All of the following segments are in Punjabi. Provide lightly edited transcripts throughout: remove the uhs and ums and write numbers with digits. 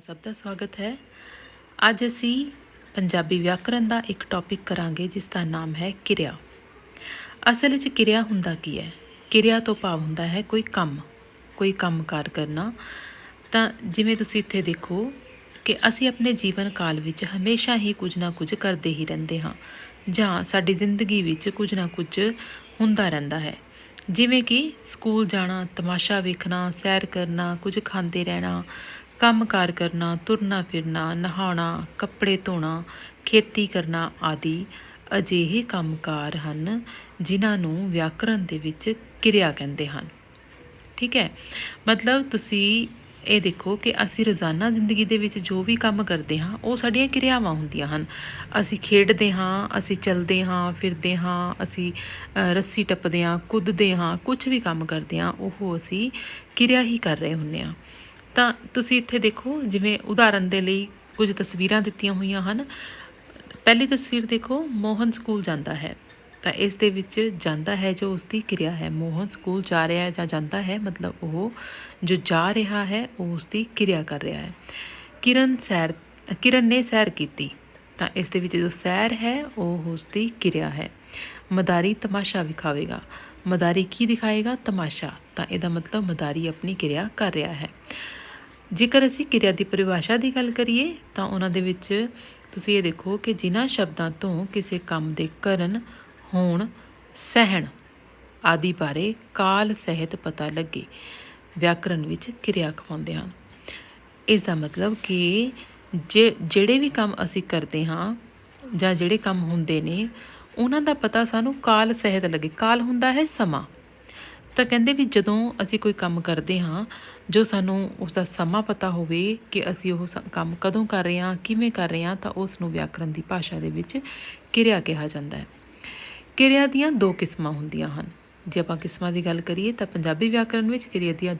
ਸਭ ਦਾ ਸਵਾਗਤ ਹੈ। ਅੱਜ ਅਸੀਂ ਪੰਜਾਬੀ ਵਿਆਕਰਨ ਦਾ ਇੱਕ ਟੌਪਿਕ ਕਰਾਂਗੇ ਜਿਸ ਦਾ ਨਾਮ ਹੈ ਕਿਰਿਆ। ਅਸਲ ਵਿੱਚ ਕਿਰਿਆ ਹੁੰਦਾ ਕੀ ਹੈ? ਕਿਰਿਆ ਤੋਂ ਭਾਵ ਹੁੰਦਾ ਹੈ ਕੋਈ ਕੰਮਕਾਰ ਕਰਨਾ। ਤਾਂ ਜਿਵੇਂ ਤੁਸੀਂ ਇੱਥੇ ਦੇਖੋ ਕਿ ਅਸੀਂ ਆਪਣੇ ਜੀਵਨ ਕਾਲ ਵਿੱਚ ਹਮੇਸ਼ਾ ਹੀ ਕੁਝ ਨਾ ਕੁਝ ਕਰਦੇ ਹੀ ਰਹਿੰਦੇ ਹਾਂ, ਜਾਂ ਸਾਡੀ ਜ਼ਿੰਦਗੀ ਵਿੱਚ ਕੁਝ ਨਾ ਕੁਝ ਹੁੰਦਾ ਰਹਿੰਦਾ ਹੈ। ਜਿਵੇਂ ਕਿ ਸਕੂਲ ਜਾਣਾ, ਤਮਾਸ਼ਾ ਵੇਖਣਾ, ਸੈਰ ਕਰਨਾ, ਕੁਝ ਖਾਂਦੇ ਰਹਿਣਾ, ਕੰਮਕਾਰ ਕਰਨਾ, ਤੁਰਨਾ ਫਿਰਨਾ, ਨਹਾਉਣਾ, ਕੱਪੜੇ ਧੋਣਾ, ਖੇਤੀ ਕਰਨਾ ਆਦਿ ਅਜਿਹੇ ਕੰਮਕਾਰ ਹਨ ਜਿਨ੍ਹਾਂ ਨੂੰ ਵਿਆਕਰਨ ਦੇ ਵਿੱਚ ਕਿਰਿਆ ਕਹਿੰਦੇ ਹਨ। ਠੀਕ ਹੈ, ਮਤਲਬ ਤੁਸੀਂ ਇਹ ਦੇਖੋ ਕਿ ਅਸੀਂ ਰੋਜ਼ਾਨਾ ਜ਼ਿੰਦਗੀ ਦੇ ਵਿੱਚ ਜੋ ਵੀ ਕੰਮ ਕਰਦੇ ਹਾਂ ਉਹ ਸਾਡੀਆਂ ਕਿਰਿਆਵਾਂ ਹੁੰਦੀਆਂ ਹਨ। ਅਸੀਂ ਖੇਡਦੇ ਹਾਂ, ਅਸੀਂ ਚੱਲਦੇ ਹਾਂ, ਫਿਰਦੇ ਹਾਂ, ਅਸੀਂ ਰੱਸੀ ਟੱਪਦੇ ਹਾਂ, ਕੁੱਦਦੇ ਹਾਂ, ਕੁਛ ਵੀ ਕੰਮ ਕਰਦੇ ਹਾਂ ਉਹ ਅਸੀਂ ਕਿਰਿਆ ਹੀ ਕਰ ਰਹੇ ਹੁੰਦੇ ਹਾਂ। ਤਾਂ ਤੁਸੀਂ ਇੱਥੇ ਦੇਖੋ, ਜਿਵੇਂ ਉਦਾਹਰਨ ਦੇ ਲਈ ਕੁਝ ਤਸਵੀਰਾਂ ਦਿੱਤੀਆਂ ਹੋਈਆਂ ਹਨ। ਪਹਿਲੀ ਤਸਵੀਰ ਦੇਖੋ, ਮੋਹਨ ਸਕੂਲ ਜਾਂਦਾ ਹੈ। ਤਾਂ ਇਸ ਦੇ ਵਿੱਚ ਜਾਂਦਾ ਹੈ ਜੋ ਉਸਦੀ ਕਿਰਿਆ ਹੈ। ਮੋਹਨ ਸਕੂਲ ਜਾ ਰਿਹਾ ਹੈ ਜਾਂ ਜਾਂਦਾ ਹੈ, ਮਤਲਬ ਉਹ ਜੋ ਜਾ ਰਿਹਾ ਹੈ ਉਹ ਉਸਦੀ ਕਿਰਿਆ ਕਰ ਰਿਹਾ ਹੈ। ਕਿਰਨ ਨੇ ਸੈਰ ਕੀਤੀ, ਤਾਂ ਇਸ ਦੇ ਵਿੱਚ ਜੋ ਸੈਰ ਹੈ ਉਹ ਉਸਦੀ ਕਿਰਿਆ ਹੈ। ਮਦਾਰੀ ਤਮਾਸ਼ਾ ਵਿਖਾਵੇਗਾ। ਮਦਾਰੀ ਕੀ ਦਿਖਾਏਗਾ? ਤਮਾਸ਼ਾ। ਤਾਂ ਇਹਦਾ ਮਤਲਬ ਮਦਾਰੀ ਆਪਣੀ ਕਿਰਿਆ ਕਰ ਰਿਹਾ ਹੈ। ਜੇਕਰ ਅਸੀਂ ਕਿਰਿਆ ਦੀ ਪਰਿਭਾਸ਼ਾ ਦੀ ਗੱਲ ਕਰੀਏ ਤਾਂ ਉਹਨਾਂ ਦੇ ਵਿੱਚ ਤੁਸੀਂ ਇਹ ਦੇਖੋ ਕਿ ਜਿਨ੍ਹਾਂ ਸ਼ਬਦਾਂ ਤੋਂ ਕਿਸੇ ਕੰਮ ਦੇ ਕਰਨ, ਹੋਣ, ਸਹਿਣ ਆਦਿ ਬਾਰੇ ਕਾਲ ਸਹਿਤ ਪਤਾ ਲੱਗੇ, ਵਿਆਕਰਨ ਵਿੱਚ ਕਿਰਿਆ ਅਖਵਾਉਂਦੇ ਹਨ। ਇਸ ਦਾ ਮਤਲਬ ਕਿ ਜਿਹੜੇ ਵੀ ਕੰਮ ਅਸੀਂ ਕਰਦੇ ਹਾਂ ਜਾਂ ਜਿਹੜੇ ਕੰਮ ਹੁੰਦੇ ਨੇ ਉਹਨਾਂ ਦਾ ਪਤਾ ਸਾਨੂੰ ਕਾਲ ਸਹਿਤ ਲੱਗੇ। ਕਾਲ ਹੁੰਦਾ ਹੈ ਸਮਾਂ। ਤਾਂ ਕਹਿੰਦੇ ਵੀ ਜਦੋਂ ਅਸੀਂ ਕੋਈ ਕੰਮ ਕਰਦੇ ਹਾਂ, ਜੋ ਸਾਨੂੰ ਉਸਦਾ ਸਮਾਂ ਪਤਾ ਹੋਵੇ ਕਿ ਅਸੀਂ ਉਹ ਕੰਮ ਕਦੋਂ ਕਰ ਰਹੇ ਹਾਂ, ਕਿਵੇਂ ਕਰ ਰਹੇ ਹਾਂ, ਤਾਂ ਉਸ ਨੂੰ ਵਿਆਕਰਨ ਦੀ ਭਾਸ਼ਾ ਦੇ ਵਿੱਚ ਕਿਰਿਆ ਕਿਹਾ ਜਾਂਦਾ ਹੈ। ਕਿਰਿਆ ਦੀਆਂ ਦੋ ਕਿਸਮਾਂ ਹੁੰਦੀਆਂ ਹਨ। ਜੇ ਆਪਾਂ ਕਿਸਮਾਂ ਦੀ ਗੱਲ ਕਰੀਏ ਤਾਂ ਪੰਜਾਬੀ ਵਿਆਕਰਨ ਵਿੱਚ ਕਿਰਿਆ ਦੀਆਂ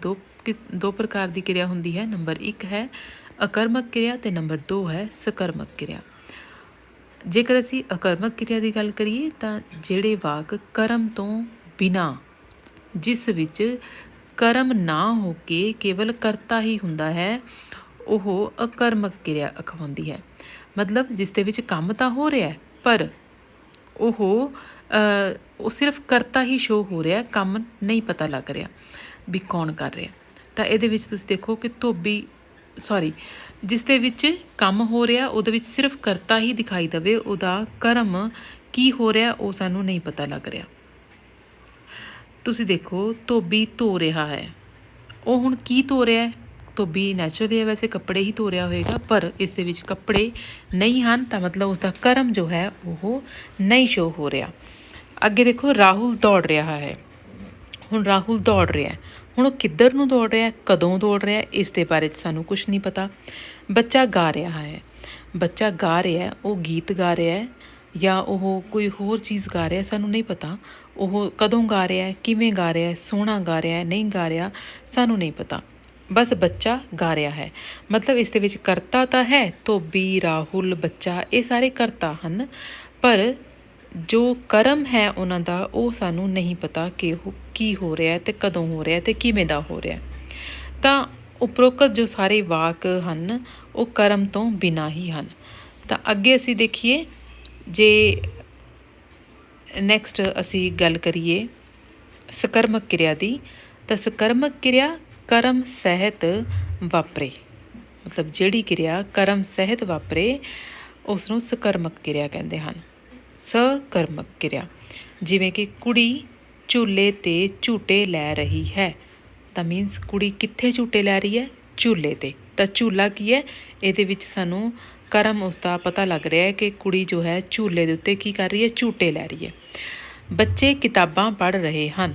ਦੋ ਪ੍ਰਕਾਰ ਦੀ ਕਿਰਿਆ ਹੁੰਦੀ ਹੈ। ਨੰਬਰ 1 ਹੈ ਆਕਰਮਕ ਕਿਰਿਆ ਅਤੇ ਨੰਬਰ 2 ਹੈ ਸਕਰਮਕ ਕਿਰਿਆ। ਜੇਕਰ ਅਸੀਂ ਆਕਰਮਕ ਕਿਰਿਆ ਦੀ ਗੱਲ ਕਰੀਏ ਤਾਂ ਜਿਹੜੇ ਵਾਕ ਕਰਮ ਤੋਂ ਬਿਨਾਂ, ਜਿਸ ਵਿੱਚ ਕਰਮ ਨਾ ਹੋ ਕੇ ਕੇਵਲ ਕਰਤਾ ਹੀ ਹੁੰਦਾ ਹੈ, ਉਹ ਆਕਰਮਕ ਕਿਰਿਆ ਅਖਵਾਉਂਦੀ ਹੈ। ਮਤਲਬ ਜਿਸ ਦੇ ਵਿੱਚ ਕੰਮ ਤਾਂ ਹੋ ਰਿਹਾ ਪਰ ਉਹ ਸਿਰਫ ਕਰਤਾ ਹੀ ਸ਼ੋ ਹੋ ਰਿਹਾ, ਕੰਮ ਨਹੀਂ ਪਤਾ ਲੱਗ ਰਿਹਾ ਵੀ ਕੌਣ ਕਰ ਰਿਹਾ। ਤਾਂ ਇਹਦੇ ਵਿੱਚ ਤੁਸੀਂ ਦੇਖੋ ਕਿ ਜਿਸ ਦੇ ਵਿੱਚ ਕੰਮ ਹੋ ਰਿਹਾ ਉਹਦੇ ਵਿੱਚ ਸਿਰਫ ਕਰਤਾ ਹੀ ਦਿਖਾਈ ਦੇਵੇ, ਉਹਦਾ ਕਰਮ ਕੀ ਹੋ ਰਿਹਾ ਉਹ ਸਾਨੂੰ ਨਹੀਂ ਪਤਾ ਲੱਗ ਰਿਹਾ। ਤੁਸੀਂ ਦੇਖੋ ਧੋਬੀ ਧੋ ਰਿਹਾ ਹੈ, ਉਹ ਹੁਣ ਕੀ ਧੋ ਰਿਹਾ ਹੈ? ਧੋਬੀ ਨੈਚੁਰਲੀ ਹੈ ਵੈਸੇ ਕੱਪੜੇ ਹੀ ਧੋ ਰਿਹਾ ਹੋਏਗਾ, ਪਰ ਇਸ ਦੇ ਵਿੱਚ ਕੱਪੜੇ ਨਹੀਂ ਹਨ, ਤਾਂ ਮਤਲਬ ਉਸਦਾ ਕਰਮ ਜੋ ਹੈ ਉਹ ਨਹੀਂ ਸ਼ੋ ਹੋ ਰਿਹਾ। ਅੱਗੇ ਦੇਖੋ ਰਾਹੁਲ ਦੌੜ ਰਿਹਾ ਹੈ। ਹੁਣ ਰਾਹੁਲ ਦੌੜ ਰਿਹਾ, ਹੁਣ ਉਹ ਕਿੱਧਰ ਨੂੰ ਦੌੜ ਰਿਹਾ, ਕਦੋਂ ਦੌੜ ਰਿਹਾ, ਇਸ ਦੇ ਬਾਰੇ 'ਚ ਸਾਨੂੰ ਕੁਛ ਨਹੀਂ ਪਤਾ। ਬੱਚਾ ਗਾ ਰਿਹਾ ਹੈ। ਬੱਚਾ ਗਾ ਰਿਹਾ, ਉਹ ਗੀਤ ਗਾ ਰਿਹਾ ਹੈ ਜਾਂ ਉਹ ਕੋਈ ਹੋਰ ਚੀਜ਼ ਗਾ ਰਿਹਾ, ਸਾਨੂੰ ਨਹੀਂ ਪਤਾ। ਉਹ ਕਦੋਂ ਗਾ ਰਿਹਾ, ਕਿਵੇਂ ਗਾ ਰਿਹਾ, ਸੋਹਣਾ ਗਾ ਰਿਹਾ, ਨਹੀਂ ਗਾ ਰਿਹਾ, ਸਾਨੂੰ ਨਹੀਂ ਪਤਾ। ਬਸ ਬੱਚਾ ਗਾ ਰਿਹਾ ਹੈ। ਮਤਲਬ ਇਸ ਦੇ ਵਿੱਚ ਕਰਤਾ ਤਾਂ ਹੈ, ਧੋਬੀ, ਰਾਹੁਲ, ਬੱਚਾ, ਇਹ ਸਾਰੇ ਕਰਤਾ ਹਨ, ਪਰ ਜੋ ਕਰਮ ਹੈ ਉਹਨਾਂ ਦਾ ਉਹ ਸਾਨੂੰ ਨਹੀਂ ਪਤਾ ਕਿ ਉਹ ਕੀ ਹੋ ਰਿਹਾ ਅਤੇ ਕਦੋਂ ਹੋ ਰਿਹਾ ਅਤੇ ਕਿਵੇਂ ਦਾ ਹੋ ਰਿਹਾ। ਤਾਂ ਉਪਰੋਕਤ ਜੋ ਸਾਰੇ ਵਾਕ ਹਨ ਉਹ ਕਰਮ ਤੋਂ ਬਿਨਾਂ ਹੀ ਹਨ। ਤਾਂ ਅੱਗੇ ਅਸੀਂ ਦੇਖੀਏ, ਜੇ ਨੈਕਸਟ ਅਸੀਂ ਗੱਲ ਕਰੀਏ ਸਕਰਮਕ ਕਿਰਿਆ ਦੀ, ਤਾਂ ਸਕਰਮਕ ਕਿਰਿਆ ਕਰਮ ਸਹਿਤ ਵਾਪਰੇ। ਮਤਲਬ ਜਿਹੜੀ ਕਿਰਿਆ ਕਰਮ ਸਹਿਤ ਵਾਪਰੇ ਉਸ ਨੂੰ ਸਕਰਮਕ ਕਿਰਿਆ ਕਹਿੰਦੇ ਹਨ। ਸਕਰਮਕ ਕਿਰਿਆ, ਜਿਵੇਂ ਕਿ ਕੁੜੀ ਝੂਲੇ 'ਤੇ ਝੂਟੇ ਲੈ ਰਹੀ ਹੈ, ਤਾਂ ਮੀਨਸ ਕੁੜੀ ਕਿੱਥੇ ਝੂਟੇ ਲੈ ਰਹੀ ਹੈ? ਝੂਲੇ 'ਤੇ। ਤਾਂ ਝੂਲਾ ਕੀ ਹੈ? ਇਹਦੇ ਵਿੱਚ ਸਾਨੂੰ ਕਰਮ ਉਸਦਾ ਪਤਾ ਲੱਗ ਰਿਹਾ ਹੈ ਕਿ ਕੁੜੀ ਜੋ ਹੈ ਝੂਲੇ ਦੇ ਉੱਤੇ ਕੀ ਕਰ ਰਹੀ ਹੈ? ਝੂਟੇ ਲੈ ਰਹੀ ਹੈ। ਬੱਚੇ ਕਿਤਾਬਾਂ ਪੜ੍ਹ ਰਹੇ ਹਨ,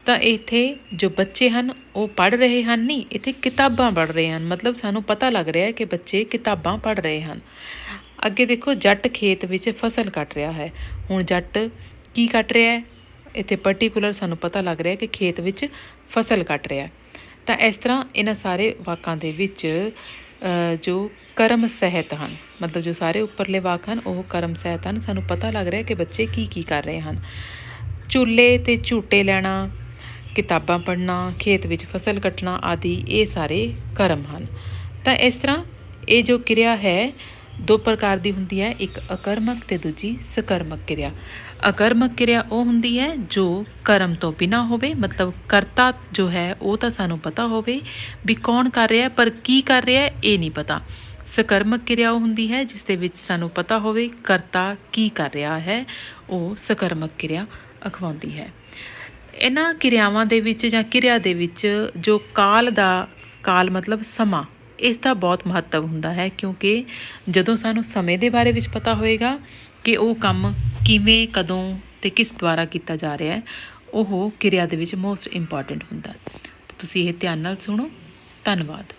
ਤਾਂ ਇੱਥੇ ਜੋ ਬੱਚੇ ਹਨ ਉਹ ਪੜ੍ਹ ਰਹੇ ਹਨ ਨਹੀਂ, ਇੱਥੇ ਕਿਤਾਬਾਂ ਪੜ੍ਹ ਰਹੇ ਹਨ। ਮਤਲਬ ਸਾਨੂੰ ਪਤਾ ਲੱਗ ਰਿਹਾ ਹੈ ਕਿ ਬੱਚੇ ਕਿਤਾਬਾਂ ਪੜ੍ਹ ਰਹੇ ਹਨ। ਅੱਗੇ ਦੇਖੋ ਜੱਟ ਖੇਤ ਵਿੱਚ ਫਸਲ ਕੱਟ ਰਿਹਾ ਹੈ। ਹੁਣ ਜੱਟ ਕੀ ਕੱਟ ਰਿਹਾ ਹੈ? ਇੱਥੇ ਪਰਟੀਕੂਲਰ ਸਾਨੂੰ ਪਤਾ ਲੱਗ ਰਿਹਾ ਕਿ ਖੇਤ ਵਿੱਚ ਫਸਲ ਕੱਟ ਰਿਹਾ। ਤਾਂ ਇਸ ਤਰ੍ਹਾਂ ਇਹਨਾਂ ਸਾਰੇ ਵਾਕਾਂ ਦੇ ਵਿੱਚ ਜੋ ਕਰਮ ਸਹਿਤ ਹਨ, ਮਤਲਬ ਜੋ ਸਾਰੇ ਉੱਪਰਲੇ ਵਾਕ ਹਨ ਉਹ ਕਰਮ ਸਹਿਤ ਹਨ। ਸਾਨੂੰ ਪਤਾ ਲੱਗ ਰਿਹਾ ਕਿ ਬੱਚੇ ਕੀ ਕਰ ਰਹੇ ਹਨ। ਝੂਲੇ 'ਤੇ ਝੂਟੇ ਲੈਣਾ, ਕਿਤਾਬਾਂ ਪੜ੍ਹਨਾ, ਖੇਤ ਵਿੱਚ ਫਸਲ ਕੱਟਣਾ ਆਦਿ ਇਹ ਸਾਰੇ ਕਰਮ ਹਨ। ਤਾਂ ਇਸ ਤਰ੍ਹਾਂ ਇਹ ਜੋ ਕਿਰਿਆ ਹੈ ਦੋ ਪ੍ਰਕਾਰ ਦੀ ਹੁੰਦੀ ਹੈ, ਇੱਕ ਅਕਰਮਕ ਤੇ ਦੂਜੀ ਸਕਰਮਕ ਕਿਰਿਆ। ਅਕਰਮਕ ਕਿਰਿਆ ਉਹ ਹੁੰਦੀ ਹੈ ਜੋ ਕਰਮ ਤੋਂ ਬਿਨਾਂ ਹੋਵੇ, ਮਤਲਬ ਕਰਤਾ ਜੋ ਹੈ ਉਹ ਤਾਂ ਸਾਨੂੰ ਪਤਾ ਹੋਵੇ ਵੀ ਕੌਣ ਕਰ ਰਿਹਾ, ਪਰ ਕੀ ਕਰ ਰਿਹਾ ਇਹ ਨਹੀਂ ਪਤਾ। ਸਕਰਮਕ ਕਿਰਿਆ ਉਹ ਹੁੰਦੀ ਹੈ ਜਿਸ ਦੇ ਵਿੱਚ ਸਾਨੂੰ ਪਤਾ ਹੋਵੇ ਕਰਤਾ ਕੀ ਕਰ ਰਿਹਾ ਹੈ, ਉਹ ਸਕਰਮਕ ਕਿਰਿਆ ਅਖਵਾਉਂਦੀ ਹੈ। ਇਹਨਾਂ ਕਿਰਿਆਵਾਂ ਦੇ ਵਿੱਚ ਜਾਂ ਕਿਰਿਆ ਦੇ ਵਿੱਚ ਜੋ ਕਾਲ ਮਤਲਬ ਸਮਾਂ, ਇਸ ਦਾ ਬਹੁਤ ਮਹੱਤਵ ਹੁੰਦਾ ਹੈ, ਕਿਉਂਕਿ ਜਦੋਂ ਸਾਨੂੰ ਸਮੇਂ ਦੇ ਬਾਰੇ ਵਿੱਚ ਪਤਾ ਹੋਏਗਾ ਕਿ ਉਹ ਕੰਮ ਕਿਵੇਂ, ਕਦੋਂ ਅਤੇ ਕਿਸ ਦੁਆਰਾ ਕੀਤਾ ਜਾ ਰਿਹਾ ਹੈ, ਉਹ ਕਿਰਿਆ ਦੇ ਵਿੱਚ ਮੋਸਟ ਇੰਪੋਰਟੈਂਟ ਹੁੰਦਾ। ਤੁਸੀਂ ਇਹ ਧਿਆਨ ਨਾਲ ਸੁਣੋ। ਧੰਨਵਾਦ।